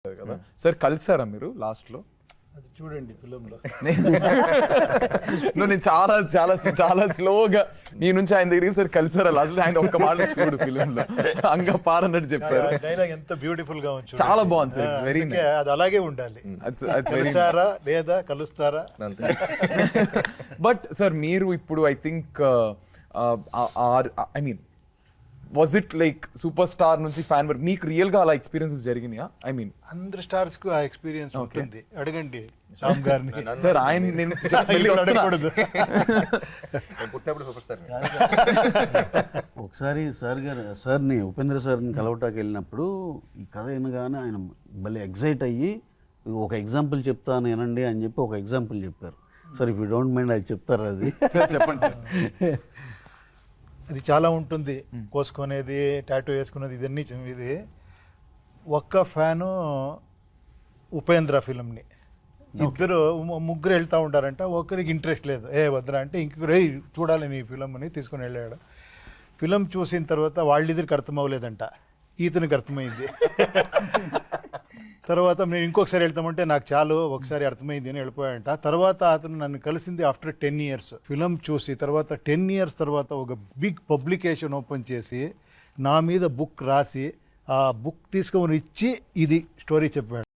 కదా సార్, కలిసారా మీరు లాస్ట్ లో? అది చూడండి ఫిలింలో. నేను చాలా చాలా చాలా స్లోగా నీ నుంచి ఆయన దగ్గరికి సార్ కలిసారా లాస్ట్ లో? ఆయన ఒక్క మాట చూడు ఫిలిం లో అంగ పారన్నట్టు చెప్పారు. డైలాగ్ ఎంత బ్యూటిఫుల్ గా ఉంది, చాలా బాగుంది సార్. It's very nice. అది అలాగే ఉండాలి. కలిసారా లేదా కలుస్తారా. బట్ సార్ మీరు ఇప్పుడు I think I mean was it like super star నుంచి ఫ్యాన్ వరకు మీకు రియల్ గా అలా ఎక్స్పీరియన్సెస్ జరిగినాయా? ఐ మీన్ అందరు స్టార్స్ కు ఆ ఎక్స్పీరియన్స్ ఉంటుంది. అడగండి రామ్ గారిని. సార్ ఆయన నేను అడగకూడదు. పుట్టినప్పుడు సూపర్ స్టార్. ఒకసారి సార్ని ఉపేంద్ర సార్ని కలవటానికి వెళ్ళినప్పుడు ఈ కథ వినగానే ఆయన భలే ఎగ్జైట్ అయ్యి ఒక ఎగ్జాంపుల్ చెప్తాను వినండి అని చెప్పి ఒక ఎగ్జాంపుల్ చెప్పారు. Sir if you don't mind అది చెప్తారు. అది చెప్పండి సార్. అది చాలా ఉంటుంది. కోసుకునేది, టాటూ వేసుకునేది, ఇదన్నీ ఇది. ఒక్క ఫ్యాను ఉపేంద్ర ఫిలింని, ఇద్దరు ముగ్గురు వెళ్తూ ఉంటారంట. ఒకరికి ఇంట్రెస్ట్ లేదు, వద్దురా అంటే ఇంకొకరు చూడాలి నీ ఫిలిం అని తీసుకుని వెళ్ళాడు. ఫిలిం చూసిన తర్వాత వాళ్ళిద్దరికి అర్థం అవ్వలేదంట, ఈతనికి అర్థమైంది. తర్వాత నేను ఇంకొకసారి వెళ్తామంటే నాకు చాలు ఒకసారి అర్థమైంది అని వెళ్ళిపోయాడంట. తర్వాత అతను నన్ను కలిసింది ఆఫ్టర్ 10 years. ఫిలిం చూసి తర్వాత 10 years తర్వాత ఒక బిగ్ పబ్లికేషన్ ఓపెన్ చేసి నా మీద బుక్ రాసి ఆ బుక్ తీసుకొని ఇచ్చి ఇది స్టోరీ చెప్పాడు.